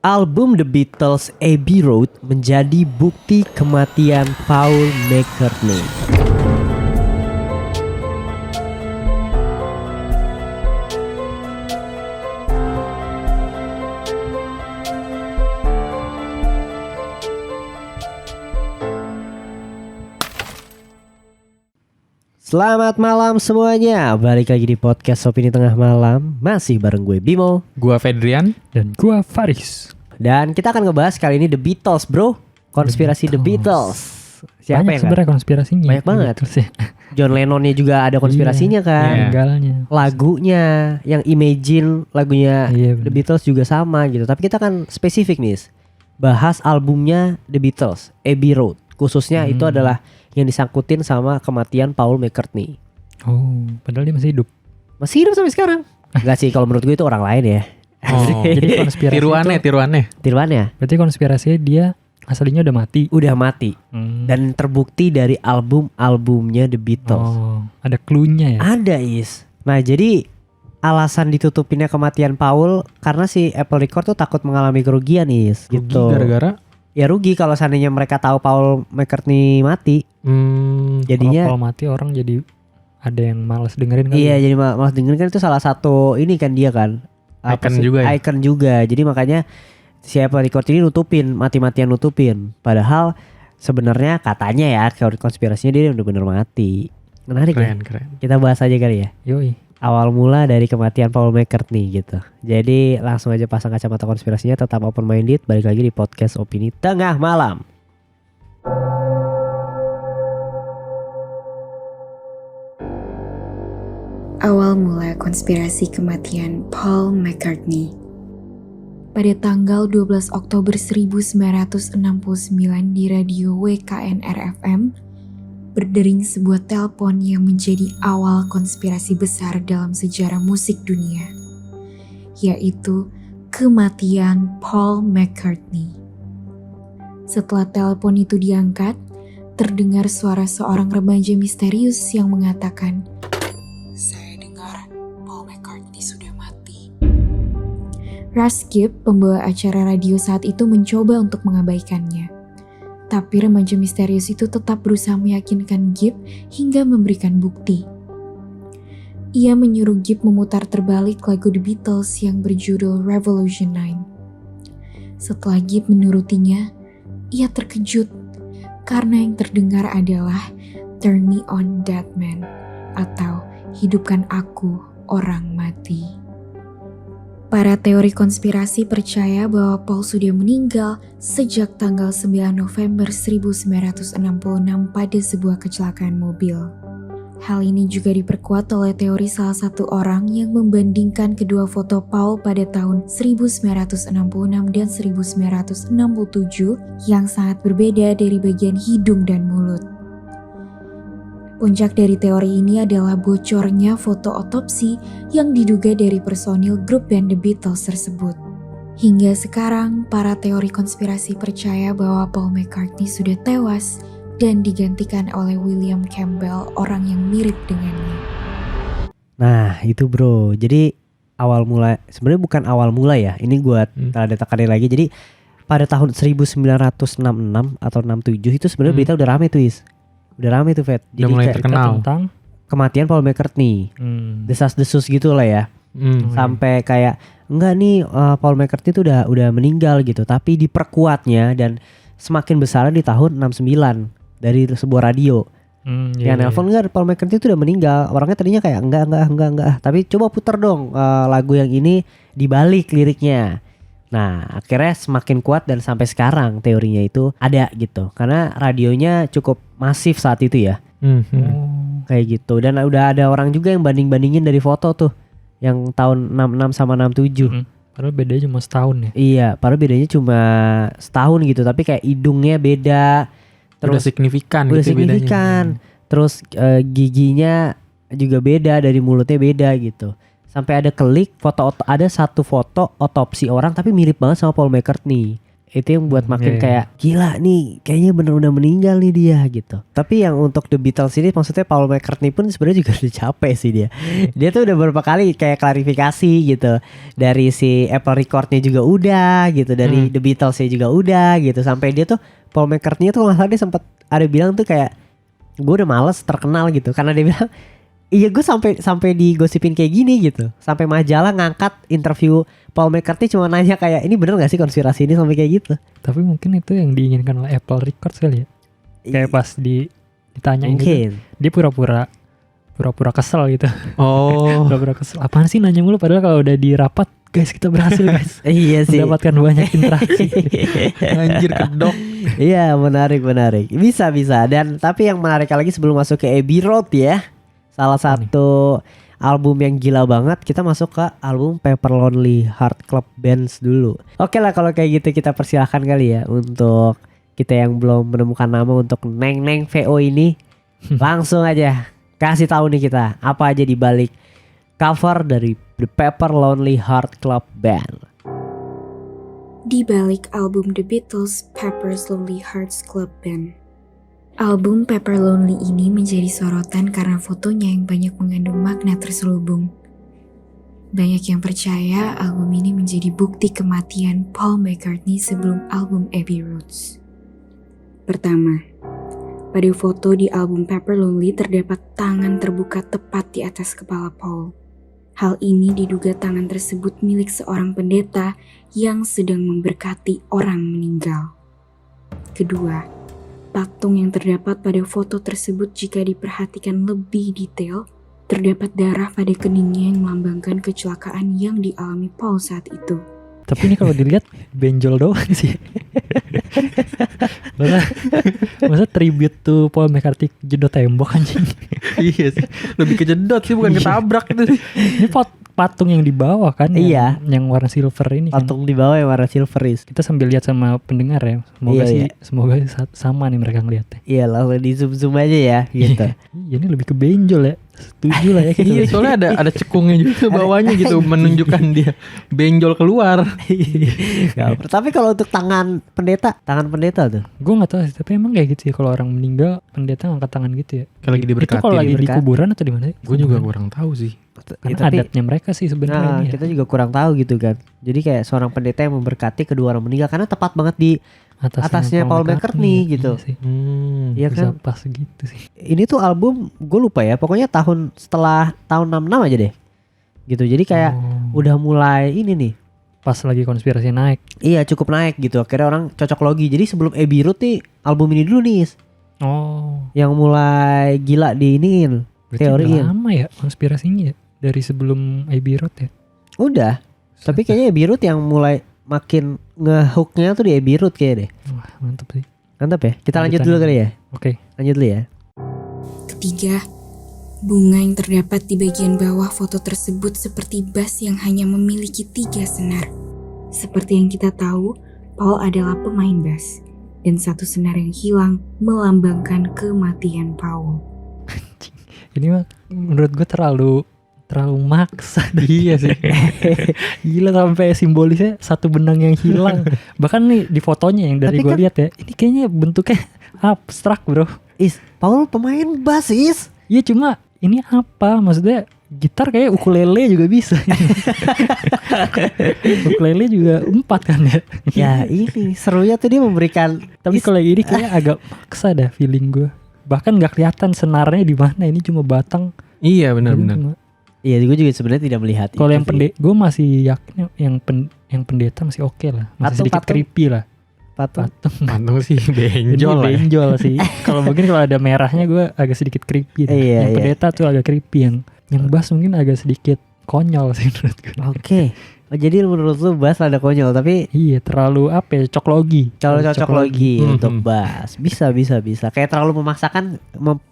Album The Beatles Abbey Road menjadi bukti kematian Paul McCartney. Selamat malam semuanya, balik lagi di podcast Opini Tengah Malam. Masih bareng gue Bimo, gua Fedrian, dan gua Faris. dan kita akan ngebahas kali ini The Beatles bro. Konspirasi The Beatles. Siapa Banyak yang sebenarnya konspirasinya. Banyak banget. John Lennonnya juga ada konspirasinya kan. Meninggalnya. Lagunya yang Imagine, lagunya Iya, The bener. Beatles juga sama gitu. Tapi kita kan spesifik nih, bahas albumnya The Beatles Abbey Road. Khususnya itu adalah yang disangkutin sama kematian Paul McCartney. Oh, padahal dia masih hidup. Masih hidup sampai sekarang. Enggak sih, kalau menurut gue itu orang lain ya. Oh, Jadi konspirasi tiruannya. Tiruannya berarti konspirasinya dia aslinya udah mati. udah mati dan Dan terbukti dari album-albumnya The Beatles. ada cluenya ya. Ada Nah jadi alasan ditutupinnya kematian Paul karena si Apple Record tuh takut mengalami kerugian gitu. Gara-gara Ya rugi kalau seandainya mereka tahu Paul McCartney mati. Jadinya Kalau mati orang jadi ada yang malas dengerin kan. iya jadi malah dengerin kan itu salah satu ini kan dia kan Icon juga ya? Icon juga. Jadi makanya si Apple Record ini mati-matian nutupin. Padahal sebenarnya katanya ya konspirasinya dia udah bener mati. Menarik ya. keren. Kita bahas aja kali ya. Yoi. Awal mula dari kematian Paul McCartney gitu. Jadi langsung aja pasang kacamata konspirasinya, tetap open minded. Balik lagi di podcast Opini Tengah Malam. Awal mula konspirasi kematian Paul McCartney. Pada tanggal 12 Oktober 1969 di radio WKNR-FM, berdering sebuah telepon yang menjadi awal konspirasi besar dalam sejarah musik dunia, yaitu kematian Paul McCartney. Setelah telepon itu diangkat, terdengar suara seorang remaja misterius yang mengatakan, "Saya dengar Paul McCartney sudah mati." Russ Gibb, pembawa acara radio saat itu, mencoba untuk mengabaikannya. Tapi remaja misterius itu tetap berusaha meyakinkan Gibb hingga memberikan bukti. Ia menyuruh Gibb memutar terbalik lagu The Beatles yang berjudul Revolution 9. Setelah Gibb menurutinya, ia terkejut karena yang terdengar adalah Turn Me On Dead Man atau Hidupkan Aku Orang Mati. Para teori konspirasi percaya bahwa Paul sudah meninggal sejak tanggal 9 November 1966 pada sebuah kecelakaan mobil. Hal ini juga diperkuat oleh teori salah satu orang yang membandingkan kedua foto Paul pada tahun 1966 dan 1967 yang sangat berbeda dari bagian hidung dan mulut. Puncak dari teori ini adalah bocornya foto otopsi yang diduga dari personil grup band The Beatles tersebut. Hingga sekarang, para teori konspirasi percaya bahwa Paul McCartney sudah tewas dan digantikan oleh William Campbell, orang yang mirip dengannya. Nah itu bro. Jadi awal mula, sebenarnya bukan awal mula ya. Ini gue tanda tekanin lagi. Jadi pada tahun 1966 atau 67 itu sebenarnya berita udah rame tuh Udah rame tuh Fed. Udah Jadi mulai kayak terkenal Tentang kematian Paul McCartney. Desas-desus gitu lah ya. Sampai kayak enggak nih Paul McCartney tuh udah meninggal gitu. Tapi diperkuatnya dan semakin besar di tahun 69 dari sebuah radio. Yang nelpon enggak Paul McCartney tuh udah meninggal. Orangnya tadinya kayak enggak. Tapi coba putar dong lagu yang ini dibalik liriknya. Nah akhirnya semakin kuat dan sampai sekarang teorinya itu ada gitu. Karena radionya cukup masif saat itu ya. Kayak gitu. Dan udah ada orang juga yang banding-bandingin dari foto tuh. Yang tahun 66 sama 67. Padahal bedanya cuma setahun ya. Iya, padahal bedanya cuma setahun gitu. Tapi kayak hidungnya beda. udah signifikan udah gitu signifikan. bedanya. Terus giginya juga beda, dari mulutnya beda gitu. Sampai ada klik ada satu foto otopsi orang tapi mirip banget sama Paul McCartney. Itu yang buat makin kayak gila nih, kayaknya bener-bener meninggal nih dia gitu. Tapi yang untuk The Beatles ini maksudnya Paul McCartney pun sebenarnya juga udah capek sih dia. Dia tuh udah beberapa kali kayak klarifikasi gitu. Dari si Apple Record-nya juga udah gitu, dari The Beatles-nya juga udah gitu. Sampai dia tuh Paul McCartney tuh nggak salah dia sempat ada bilang tuh kayak gue udah males terkenal gitu, karena dia bilang iya gue sampai digosipin kayak gini gitu. Sampai majalah ngangkat interview Paul McCartney cuma nanya kayak ini bener gak sih konspirasi ini sampai kayak gitu. Tapi mungkin itu yang diinginkan oleh Apple Records kali ya. Kayak pas ditanyain gitu, dia pura-pura kesel gitu. Oh. Pura-pura kesel. Apaan sih nanya mulu, padahal kalau udah di rapat, guys kita berhasil guys. Iya sih. Mendapatkan banyak interaksi. Anjir kedok. Iya menarik. Bisa. Dan tapi yang menarik lagi sebelum masuk ke Abbey Road ya. Salah satu album yang gila banget, kita masuk ke album Paper Lonely Heart Club Bands dulu. Oke lah kalau kayak gitu kita persilahkan kali ya untuk kita yang belum menemukan nama untuk Neng VO ini. Langsung aja kasih tahu nih kita apa aja di balik cover dari The Paper Lonely Heart Club Band. Di balik album The Beatles Pepper's Lonely Hearts Club Band. Album Paper Lonely ini menjadi sorotan karena fotonya yang banyak mengandung makna terselubung. Banyak yang percaya album ini menjadi bukti kematian Paul McCartney sebelum album Abbey Road. Pertama, pada foto di album Paper Lonely terdapat tangan terbuka tepat di atas kepala Paul. Hal ini diduga tangan tersebut milik seorang pendeta yang sedang memberkati orang meninggal. Kedua, patung yang terdapat pada foto tersebut jika diperhatikan lebih detail, terdapat darah pada keningnya yang melambangkan kecelakaan yang dialami Paul saat itu. Tapi ini kalau dilihat benjol doang sih. Masa tribute tuh Paul McCartney jedot tembok anjing. Iya sih. Lebih kejedot sih, bukan ketabrak itu. Ini patung yang di bawah kan? Iya. Yang warna silver ini. Patung di bawah yang warna silver is. Kita sambil lihat sama pendengar ya. Semoga sama nih mereka ngeliatnya. Iya langsung di zoom aja ya gitu. Iya ini lebih ke benjol ya. Setuju lah ya. Iya soalnya ada cekungnya juga bawahnya gitu, menunjukkan dia benjol keluar. Tapi kalau untuk tangan pendeta tuh. Gue nggak tahu sih. Tapi emang kayak gitu ya, kalau orang meninggal pendeta ngangkat tangan gitu ya. Kalau lagi diberkati. Itu kalau lagi di kuburan atau di mana? Gue juga kurang tahu sih. Karena adatnya mereka sih sebenarnya. Nah, kita juga kurang tahu gitu kan. Jadi kayak seorang pendeta yang memberkati kedua orang meninggal karena tepat banget di atasnya Paul McCartney gitu. Iya kan? Pas gitu sih. Ini tuh album gue lupa ya. Pokoknya setelah tahun 66 aja deh. Gitu. Jadi kayak udah mulai ini nih. Pas lagi konspirasi naik. Iya cukup naik gitu. Akhirnya orang cocok logi. Jadi sebelum Abbey Road nih album ini dulu nih. Yang mulai gila di iniin. Teoriin. Berarti lama ya konspirasinya ya? Dari sebelum Abbey Road ya? Udah. Tapi kayaknya Abbey Road yang mulai makin ngehooknya tuh di Abbey Road kayaknya deh. Wah mantap sih. Mantap ya. Kita lanjut dulu kali ya. Oke. Lanjut dulu ya. Ketiga, bunga yang terdapat di bagian bawah foto tersebut seperti bas yang hanya memiliki 3 senar. Seperti yang kita tahu, Paul adalah pemain bas. Dan satu senar yang hilang melambangkan kematian Paul. Ini mah menurut gue terlalu maksa. Iya sih. Gila sampai simbolisnya satu benang yang hilang. Bahkan nih di fotonya yang dari gue lihat ya, ini kayaknya bentuknya abstrak bro. Paul pemain bass Iya cuma ini apa? Maksudnya gitar kayak ukulele juga bisa. Ukulele juga 4 kan ya. Ya ini serunya tuh dia memberikan. Tapi kalau ini kayak agak maksa dah feeling gue. Bahkan nggak kelihatan senarnya di mana. Ini cuma batang. Iya benar-benar. Iya, gue juga sebenarnya tidak melihat. Kalau yang gue masih yakin yang pendeta masih oke lah, masih sedikit creepy lah. Patung sih benjol. Benjol sih. Kalau mungkin kalau ada merahnya gue agak sedikit creepy. Yang pendeta tuh agak creepy, yang bass mungkin agak sedikit konyol sih menurut gue. Oke. Jadi menurut lu bass ada konyol tapi iya terlalu apa ya, cocok logi untuk bass. Bisa. Kayak terlalu memaksakan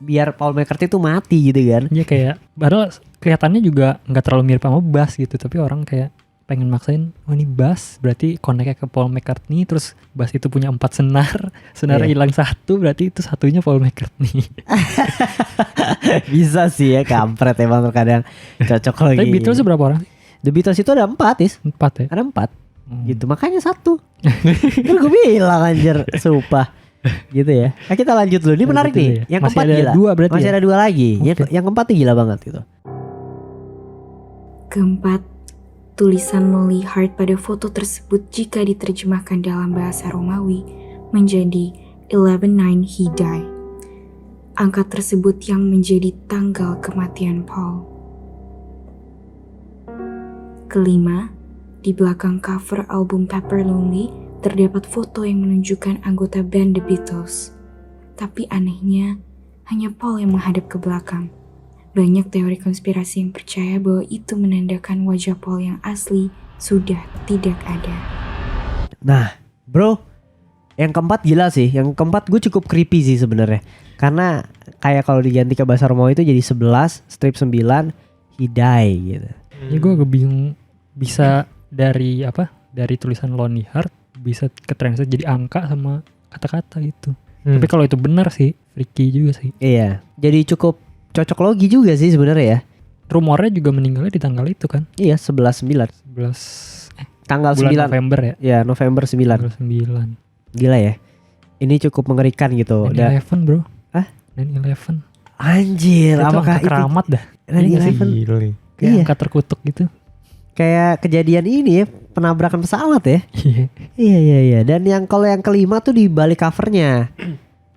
biar Paul McCartney tuh mati gitu kan. Iya kayak padahal kelihatannya juga enggak terlalu mirip sama bass gitu, tapi orang kayak pengen maksain, oh ini bass berarti connect-nya ke Paul McCartney, terus bass itu punya 4 senar hilang 1 berarti itu satunya Paul McCartney. Bisa sih ya, kampret emang terkadang cocok lagi. Tapi Beatles berapa orang? The Beatles itu ada 4 4 ya? Ada 4. Gitu, makanya 1. Kan gue bilang anjir, sumpah. Gitu ya. Nah, kita lanjut dulu. Ini menarik gitu nih. ya. Yang Masih keempat ada gila. 2 berarti Masih ya? ada 2 lagi. Oke. Yang keempat nih gila banget gitu. Keempat, tulisan Lonely Heart pada foto tersebut jika diterjemahkan dalam bahasa Romawi menjadi 11/9 he died. Angka tersebut yang menjadi tanggal kematian Paul. Kelima, di belakang cover album Pepper Lonely terdapat foto yang menunjukkan anggota band The Beatles. Tapi anehnya, hanya Paul yang menghadap ke belakang. Banyak teori konspirasi yang percaya bahwa itu menandakan wajah Paul yang asli sudah tidak ada. Nah, bro, yang keempat gila sih. Yang keempat gue cukup creepy sih sebenarnya. Karena kayak kalau diganti ke bahasa Romawi itu jadi 11 strip 9 he die gitu. Ya gue agak bingung bisa dari dari tulisan Lonely Heart bisa ke-translate jadi angka sama kata-kata gitu. Tapi kalau itu benar sih freaky juga sih. Iya, jadi cukup cocok logi juga sih sebenarnya ya. Rumornya juga meninggalnya di tanggal itu kan. Iya, 11/9. 11 Tanggal bulan 9. November ya. Ya, November 9. Tanggal 9. Gila ya. Ini cukup mengerikan gitu. 9/11 bro. Hah? 9/11. Anjir, Itu apakah angka keramat dah. 9/11 Gile. Kayak Iya. angka terkutuk gitu. kayak kejadian ini ya, penabrakan pesawat ya. Iya. Iya. Dan yang kalau yang kelima tuh di balik covernya.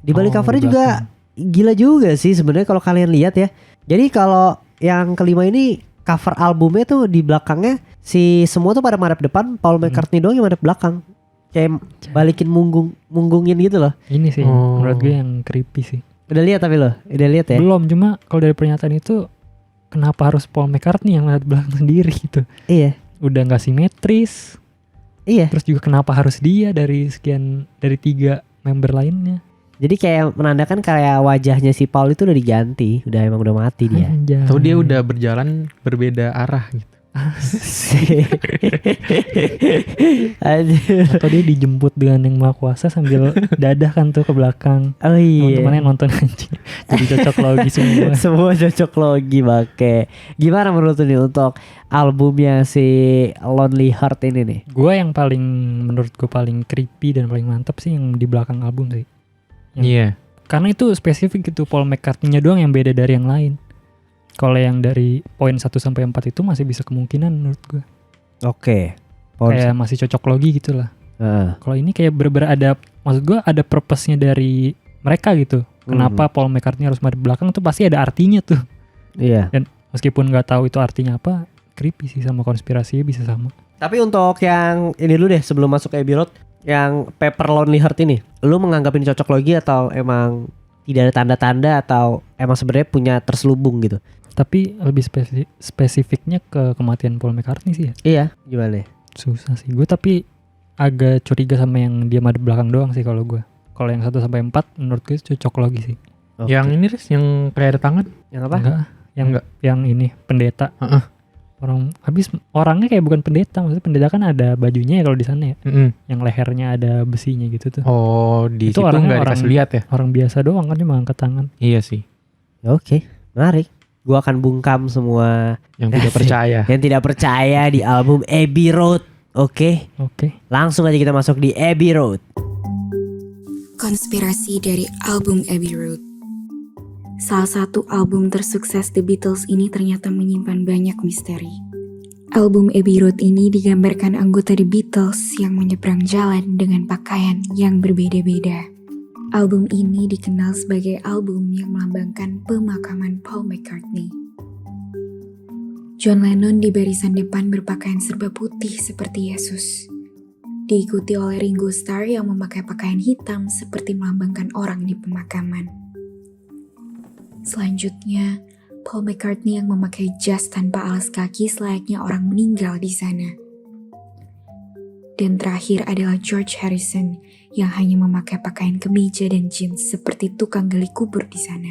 Di balik Oh, covernya di juga belakang. gila juga sih sebenarnya kalau kalian lihat ya. Jadi kalau yang kelima ini cover albumnya tuh di belakangnya si semua tuh pada madep depan, Paul McCartney doang yang madep belakang. Kayak balikin munggungin gitu loh. Ini sih Oh. menurut gue yang creepy sih. Udah lihat tapi lo? Udah lihat ya? Belum, cuma kalau dari pernyataan itu kenapa harus Paul McCartney yang lihat belakang sendiri gitu. Iya. Udah nggak simetris. Iya. Terus juga kenapa harus dia dari 3 member lainnya. Jadi kayak menandakan kayak wajahnya si Paul itu udah diganti, emang udah mati dia. Anjay. Atau dia udah berjalan berbeda arah gitu. Anjir. Atau dia dijemput dengan yang maha kuasa sambil dadah kan tuh ke belakang. Oh iya. Teman-temannya nonton aja. Jadi cocok logi semua. Semua cocok logi make. Gimana menurut lu nih untuk albumnya si Lonely Heart ini nih? Menurut gue paling creepy dan paling mantap sih yang di belakang album sih. Iya. Karena itu spesifik gitu, Paul McCartney-nya doang yang beda dari yang lain. Kalau yang dari poin 1 sampai 4 itu masih bisa kemungkinan menurut gue. Oke. Kayak masih cocok logi gitu lah. Kalau ini kayak bener-bener ada, maksud gue ada purpose-nya dari mereka gitu. Kenapa Paul McCartney harus madep belakang tuh pasti ada artinya tuh. Iya. Dan meskipun nggak tahu itu artinya apa, creepy sih sama konspirasinya bisa sama. Tapi untuk yang ini dulu deh sebelum masuk ke Abbey Road, yang Pepper Lonely Heart ini, lu menganggap ini cocok logi atau emang tidak ada tanda-tanda atau emang sebenarnya punya terselubung gitu? Tapi lebih spesifiknya ke kematian Paul McCartney sih ya. Iya, gimana? Susah sih. Gue tapi agak curiga sama yang dia madep belakang doang sih kalau gue. Kalau yang 1 sampai 4 menurut gue cocok logi sih. Oke. Yang ini Riz, yang kayak ada tangan. Yang apa? Enggak, yang ini pendeta. Heeh. Orangnya kayak bukan pendeta, maksudnya pendeta kan ada bajunya ya kalau di sana ya. Yang lehernya ada besinya gitu tuh. Oh, di Itu situ orangnya nggak dikasih lihat ya? Orang biasa doang kan cuma angkat tangan. Iya sih. Oke, menarik. Gua akan bungkam semua Yang tidak percaya. yang tidak percaya di album Abbey Road. Oke. Langsung aja kita masuk di Abbey Road. Konspirasi dari album Abbey Road. Salah satu album tersukses The Beatles ini ternyata menyimpan banyak misteri. Album Abbey Road ini digambarkan anggota The Beatles yang menyeberang jalan dengan pakaian yang berbeda-beda. Album ini dikenal sebagai album yang melambangkan pemakaman Paul McCartney. John Lennon di barisan depan berpakaian serba putih seperti Yesus. Diikuti oleh Ringo Starr yang memakai pakaian hitam seperti melambangkan orang di pemakaman. Selanjutnya, Paul McCartney yang memakai jas tanpa alas kaki selayaknya orang meninggal di sana. Dan terakhir adalah George Harrison yang hanya memakai pakaian kemeja dan jeans seperti tukang gali kubur di sana.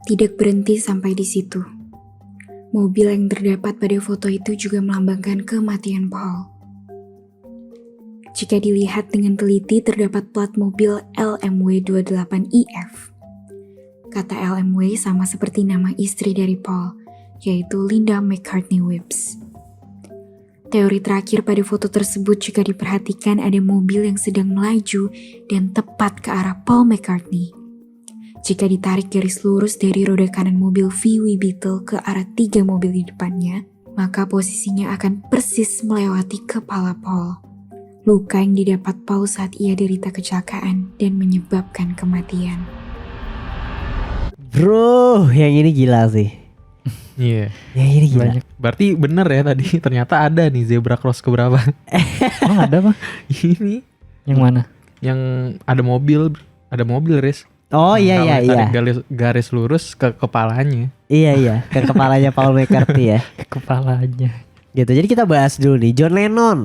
Tidak berhenti sampai di situ. Mobil yang terdapat pada foto itu juga melambangkan kematian Paul. Jika dilihat dengan teliti terdapat plat mobil LMW 28IF. Kata LMW sama seperti nama istri dari Paul, yaitu Linda McCartney Whipps. Teori terakhir pada foto tersebut jika diperhatikan ada mobil yang sedang melaju dan tepat ke arah Paul McCartney. Jika ditarik garis lurus dari roda kanan mobil VW Beetle ke arah 3 mobil di depannya, maka posisinya akan persis melewati kepala Paul. Luka yang didapat Paul saat ia derita kecelakaan dan menyebabkan kematian. Bro, yang ini gila sih. Iya. Yang ini gila. Banyak. Berarti bener ya tadi ternyata ada nih zebra cross keberapa? Emang ada apa? Ini Yang mana? yang ada mobil Riz. Oh iya iya iya. Tarik garis lurus ke kepalanya. Iya ke kepalanya Paul McCartney ya. Kepalanya. Gitu. Jadi kita bahas dulu nih John Lennon,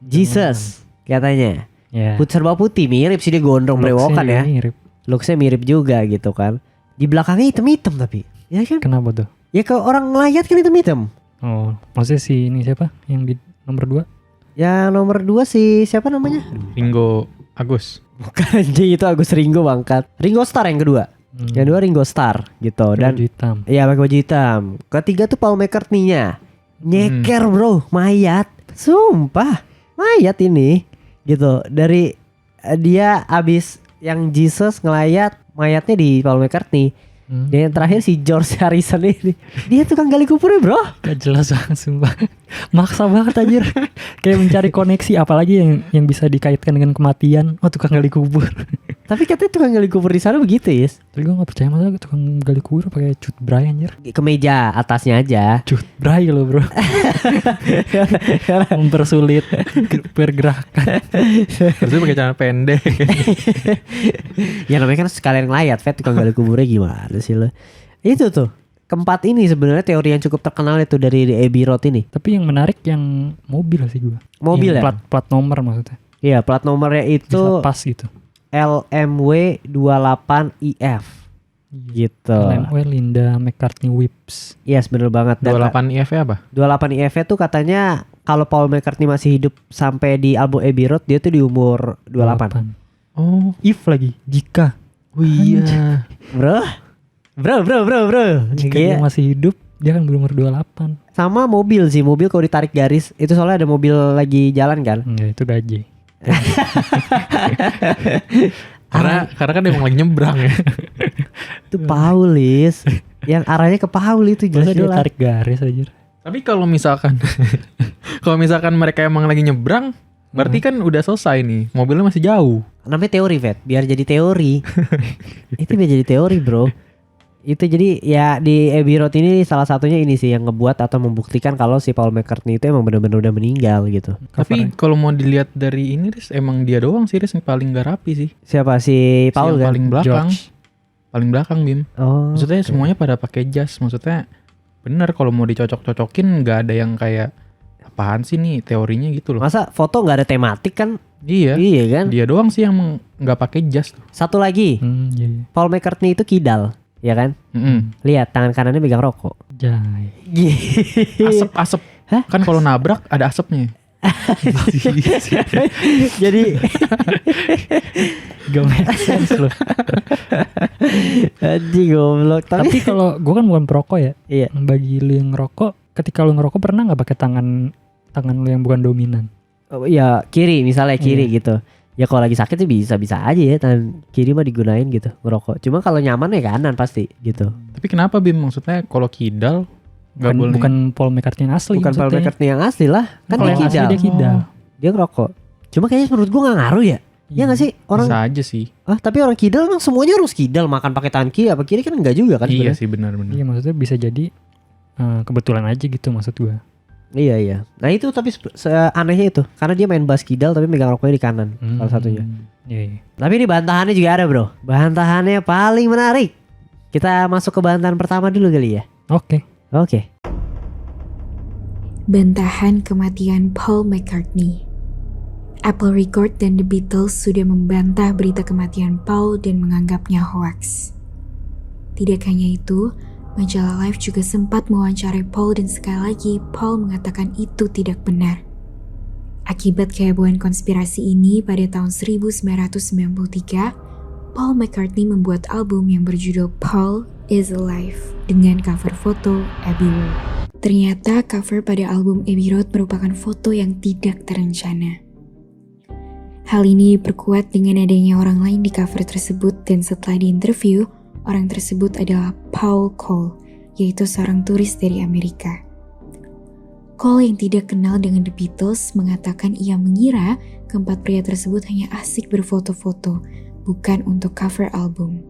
Jesus katanya. Ya. Serba putih mirip sih, dia gondrong brewokan ya. Mirip. Looksnya mirip juga gitu kan. Di belakangnya hitam-hitam tapi. Ya kan? Kenapa tuh? Ya kalau orang ngelayat kan hitam-hitam. Oh, maksudnya si ini siapa? Yang di nomor 2? Ya nomor 2 si siapa namanya? Ringo Agus. Bukan anjing, itu Agus Ringo bangkat. Ringo Starr yang kedua. Yang kedua Ringo Starr gitu. Dan baju hitam. iya pakai baju hitam. Ketiga tuh Paul McCartney-nya. Nyeker bro, mayat. Sumpah, mayat ini. Gitu. Dari dia abis yang Jesus ngelayat, mayatnya di Paul McCartney. Dan yang terakhir si George Harrison ini, dia tukang gali kubur ya bro. Gak jelas banget sumpah. Maksa banget anjir. Kayak mencari koneksi, apalagi yang bisa dikaitkan dengan kematian. Oh, tukang gali kubur. Tapi katanya tukang gali kubur di sana begitu ya. Tapi gue gak percaya masa tukang gali kubur pakai cut bray anjir. Kemeja atasnya aja. Cut bray loh bro. Mempersulit pergerakan. Harusnya pakai celana pendek. Ya namanya kan sekalian ngelayat, Fat, tukang gali kuburnya gimana sih lo? Itu tuh keempat ini sebenarnya teori yang cukup terkenal itu dari Abbey Road ini. Tapi yang menarik yang mobil sih gue. Mobil yang ya? Plat nomor maksudnya. Iya, plat nomornya itu Bisa pas gitu. LMW 28IF gitu. LMW Linda McCartney Whips. Yes, bener banget. 28 IF apa? 28IF tuh katanya kalau Paul McCartney masih hidup sampai di album Abbey Road, dia tuh di umur 28. Oh, If lagi jika. oh iya. Bro. Jika Iya. dia masih hidup, dia kan berumur 28. Sama mobil sih, mobil kalau ditarik garis itu soalnya ada mobil lagi jalan kan. Enggak, itu gaji. Karena kan emang lagi nyebrang ya. Itu Paulis. Yang arahnya ke Paul itu Masa dia jelas-jelas. tarik garis aja. Tapi kalau misalkan mereka emang lagi nyebrang, berarti kan udah selesai nih. Mobilnya masih jauh. Namanya teori, Vet. Biar jadi teori. Itu biar jadi teori, bro. Itu jadi ya di Abbey Road ini salah satunya ini sih yang ngebuat atau membuktikan kalau si Paul McCartney itu emang benar-benar udah meninggal gitu. Tapi kalau mau dilihat dari ini Riz, emang dia doang sih Riz yang paling gak rapi sih. Siapa si Paul yang kan? paling belakang. George. Paling belakang Bim. Oh. Maksudnya semuanya pada pakai jas. Maksudnya bener kalau mau dicocok-cocokin nggak ada yang kayak apaan sih nih teorinya gitu loh. Masa foto nggak ada tematik kan? Iya. Iya kan? Dia doang sih yang nggak pakai jas tuh. Satu lagi, Iya. Paul McCartney itu kidal, ya kan? Lihat tangan kanannya megang rokok. Jai. Asap. Hah? Kan kalau nabrak ada asapnya. Jadi Gak make sense loh. anjing goblok. Tapi kalau gue kan bukan perokok ya. Iya. Bagi lu yang ngerokok, ketika lu ngerokok pernah nggak pakai tangan lu yang bukan dominan? Oh, ya kiri misalnya kiri Iya. gitu. Ya kalau lagi sakit sih bisa aja ya tangan kiri mah digunain gitu ngerokok. Cuma kalau nyaman ya kanan pasti gitu. Tapi kenapa Bim? Maksudnya kalau kidal nggak boleh. Bukan Paul McCartney yang asli. Bukan Paul maksudnya. McCartney yang asli lah. Kan Kalau dia yang asli kidal. dia kidal. Dia ngerokok. Cuma kayaknya menurut gua gak ngaruh ya. Iya gak sih orang? Bisa aja sih. Tapi orang kidal emang semuanya harus kidal, makan pakai tangan kiri apa kiri kan enggak juga kan? Iya sebenarnya? sih benar-benar. Iya maksudnya bisa jadi kebetulan aja gitu maksud gue. Iya. Nah itu tapi anehnya itu karena dia main bass kidal tapi megang rokoknya di kanan salah satunya. Iya. Tapi ini bantahannya juga ada bro. Bantahannya paling menarik. Kita masuk ke bantahan pertama dulu kali ya. Oke. Bantahan kematian Paul McCartney. Apple Record dan The Beatles sudah membantah berita kematian Paul dan menganggapnya hoaks. Tidak hanya itu, majalah Life juga sempat mewawancarai Paul dan sekali lagi Paul mengatakan itu tidak benar. Akibat kehebohan konspirasi ini pada tahun 1993, Paul McCartney membuat album yang berjudul Paul is Alive dengan cover foto Abbey Road. Ternyata cover pada album Abbey Road merupakan foto yang tidak terencana. Hal ini diperkuat dengan adanya orang lain di cover tersebut dan setelah diinterview, orang tersebut adalah Paul Cole, yaitu seorang turis dari Amerika. Cole yang tidak kenal dengan The Beatles mengatakan ia mengira keempat pria tersebut hanya asik berfoto-foto, bukan untuk cover album.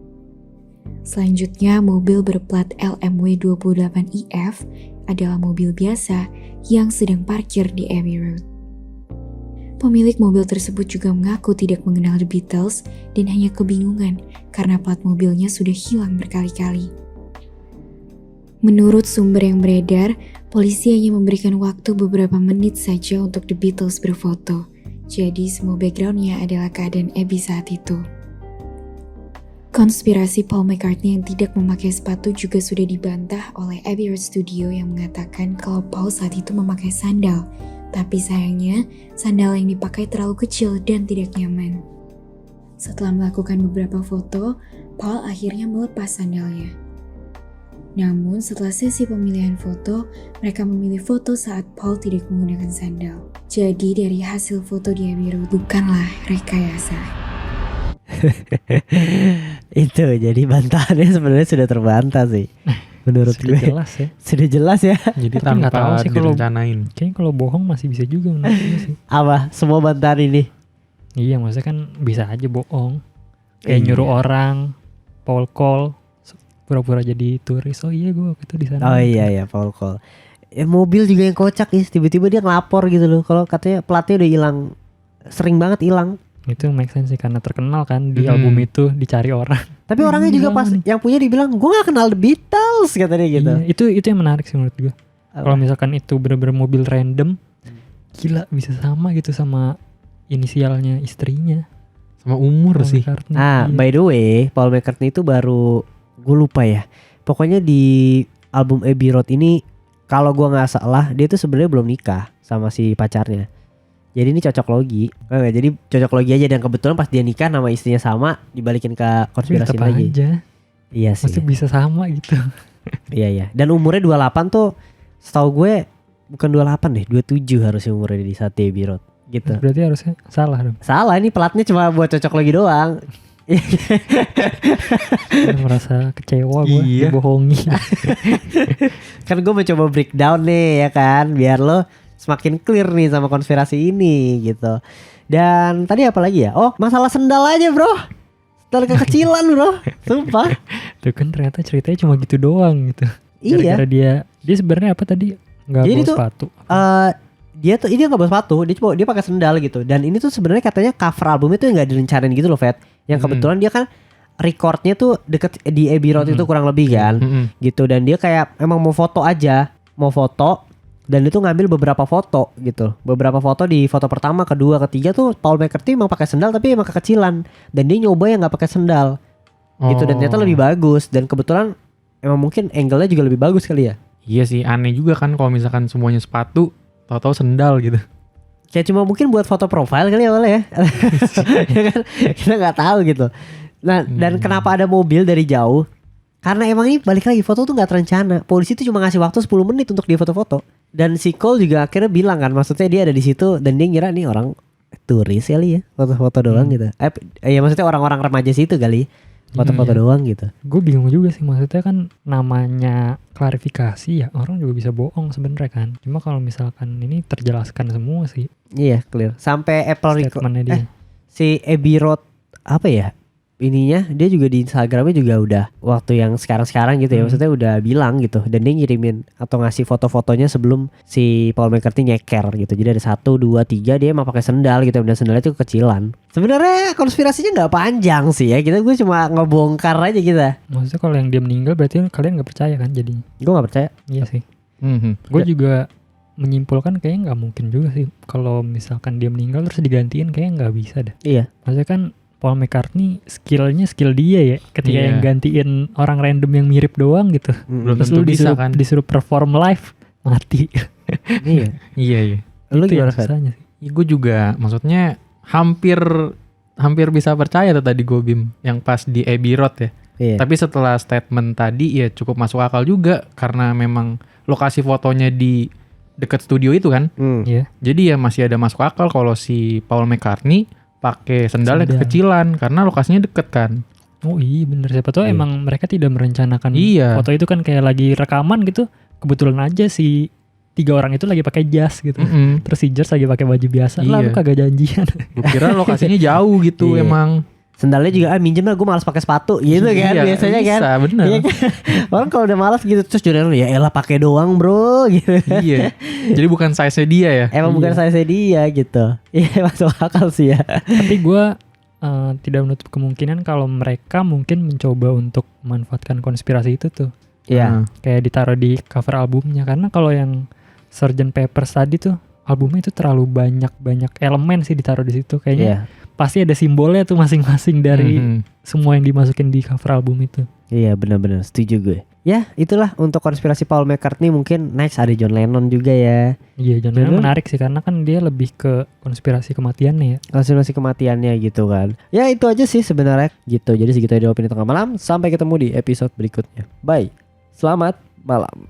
Selanjutnya, mobil berplat LMW 28IF adalah mobil biasa yang sedang parkir di Abbey Road. Pemilik mobil tersebut juga mengaku tidak mengenal The Beatles dan hanya kebingungan karena plat mobilnya sudah hilang berkali-kali. Menurut sumber yang beredar, polisi hanya memberikan waktu beberapa menit saja untuk The Beatles berfoto. Jadi semua backgroundnya adalah keadaan Abbey saat itu. Konspirasi Paul McCartney yang tidak memakai sepatu juga sudah dibantah oleh Abbey Road Studio yang mengatakan kalau Paul saat itu memakai sandal. Tapi sayangnya, sandal yang dipakai terlalu kecil dan tidak nyaman. Setelah melakukan beberapa foto, Paul akhirnya melepas sandalnya. Namun setelah sesi pemilihan foto, mereka memilih foto saat Paul tidak menggunakan sandal. Jadi dari hasil foto di Abbey Road bukanlah rekayasa. Itu jadi bantahannya sebenarnya sudah terbantah sih. Menurut Sudah gue jelas ya. sudah jelas ya. Jadi Tapi nggak tahu tanpa sih kalau- direncanain. Kayaknya kalau bohong masih bisa juga menurut gue sih. Apa semua bantahan ini? Iya, maksudnya kan bisa aja bohong. Kayak Iya. nyuruh orang, Paul Cole, pura-pura jadi turis. Oh iya, gue waktu itu di sana. Oh iya Paul Cole. Mobil juga yang kocak ya, tiba-tiba dia ngelapor gitu loh. Kalau katanya platnya udah hilang, sering banget hilang. Itu make sense sih karena terkenal kan di Hmm. album itu dicari orang. Tapi orangnya juga pas yang punya dibilang gue gak kenal The Beatles katanya gitu. Iya, itu yang menarik sih menurut gue. Kalau misalkan itu bener-bener mobil random, gila bisa sama gitu sama inisialnya istrinya. Sama umur Paul sih. McCartney. Nah, Iya. by the way, Paul McCartney itu baru, gue lupa ya. Pokoknya di album Abbey Road ini, kalau gue nggak salah, dia tuh sebenarnya belum nikah sama si pacarnya. Jadi ini cocok logi. Jadi cocok logi aja dan kebetulan pas dia nikah nama istrinya sama, dibalikin ke Tapi konspirasi tetap lagi. aja. Iya sih. Maksudnya bisa sama gitu. Iya. Dan umurnya 28 tuh, setahu gue bukan 28 deh, 27 harusnya umurnya di saat di Abbey Road gitu. Berarti harusnya salah dong. Salah, ini pelatnya cuma buat cocok logi doang. Gue merasa kecewa gue Iya. dibohongi. Kan gue mencoba breakdown nih ya kan, biar lo semakin clear nih sama konspirasi ini gitu. Dan tadi apa lagi ya? Oh, masalah sendal aja bro. Sendal kekecilan bro, sumpah. Tuh kan ternyata ceritanya cuma gitu doang gitu. Iya. Gara-gara dia sebenarnya apa tadi? Nggak Jadi bawa tuh, sepatu. Dia nggak bawa sepatu, dia pakai sendal gitu. Dan ini tuh sebenarnya katanya cover albumnya tuh nggak direncanain gitu loh, Fet. Yang kebetulan dia kan recordnya tuh deket di Abbey Road itu kurang lebih kan, gitu. Dan dia kayak emang mau foto aja, mau foto. Dan itu ngambil beberapa foto gitu. Beberapa foto di foto pertama, kedua, ketiga tuh Paul McCartney emang pakai sendal tapi emang kekecilan. Dan dia nyoba yang nggak pakai sendal. Gitu dan ternyata lebih bagus. Dan kebetulan emang mungkin angle-nya juga lebih bagus kali ya. Iya sih, aneh juga kan kalau misalkan semuanya sepatu, tahu-tahu sendal gitu. Kayak cuma mungkin buat foto profile kali ya awalnya ya. Ya kan? Kita nggak tahu gitu. Nah, dan kenapa ada mobil dari jauh? Karena emang ini balik lagi foto tuh nggak terencana. Polisi tuh cuma ngasih waktu 10 menit untuk dia foto-foto. Dan si Cole juga akhirnya bilang kan, maksudnya dia ada di situ dan dia ngira nih orang turis kali ya, foto-foto doang gitu. Ya maksudnya orang-orang remaja situ kali, foto-foto doang gitu. Gue bingung juga sih, maksudnya kan namanya klarifikasi ya, orang juga bisa bohong sebenarnya kan. Cuma kalau misalkan ini terjelaskan semua sih Iya clear. Sampai Apple statementnya dia. si Abbey Road apa ya? Ininya dia juga di Instagramnya juga udah waktu yang sekarang gitu ya, maksudnya udah bilang gitu. Dan dia ngirimin atau ngasih foto-fotonya sebelum si Paul McCartney nyeker gitu. Jadi ada 1, 2, 3 dia emang pakai sendal gitu, dan sendalnya itu kecilan. Sebenarnya konspirasinya nggak panjang sih ya, gue cuma ngebongkar aja kita. Maksudnya kalau yang dia meninggal berarti kalian nggak percaya kan jadinya? Gue nggak percaya. Iya sih. Gue juga menyimpulkan kayaknya nggak mungkin juga sih kalau misalkan dia meninggal terus digantiin, kayaknya nggak bisa dah. Iya. Maksudnya kan Paul McCartney skillnya skill dia ya, ketika Iya. yang gantiin orang random yang mirip doang gitu. Belum Terus tentu lu bisa disuruh, kan. disuruh perform live, mati. Iya. Iya. Lu Itu gimana yang Fer? susahnya sih. Ya, gue juga maksudnya hampir bisa percaya tuh tadi gue Bim yang pas di Abbey Road ya. Iya. Tapi setelah statement tadi ya cukup masuk akal juga karena memang lokasi fotonya di dekat studio itu kan. Iya. Jadi ya masih ada masuk akal kalau si Paul McCartney pakai sendal yang kekecilan karena lokasinya deket kan. Oh iya bener, siapa tahu emang mereka tidak merencanakan foto itu kan kayak lagi rekaman gitu. Kebetulan aja si 3 orang itu lagi pakai jas gitu. Terus si George lagi pakai baju biasa. Lah lu kagak janjian. Gue kira lokasinya jauh gitu emang. Sendalnya juga minjem lah, gue malas pakai sepatu gitu kan biasanya kan. Bisa bener. Iya kan? Orang kalau udah malas gitu terus John Lennon ya elah pakai doang bro gitu. Iya. Jadi bukan size-nya dia ya. Emang bukan size dia gitu. Iya masuk akal sih ya. Tapi gue tidak menutup kemungkinan kalau mereka mungkin mencoba untuk memanfaatkan konspirasi itu tuh. Iya. Kayak ditaruh di cover albumnya, karena kalau yang Sgt. Pepper's tadi tuh albumnya itu terlalu banyak elemen sih ditaruh di situ kayaknya. Pasti ada simbolnya tuh masing-masing dari semua yang dimasukin di cover album itu. Iya benar-benar setuju gue. Ya itulah untuk konspirasi Paul McCartney. Mungkin next ada John Lennon juga ya. Iya John Lennon menarik sih karena kan dia lebih ke konspirasi kematiannya ya. Konspirasi kematiannya gitu kan. Ya itu aja sih sebenarnya gitu. Jadi segitu aja opini tengah malam. Sampai ketemu di episode berikutnya. Bye. Selamat malam.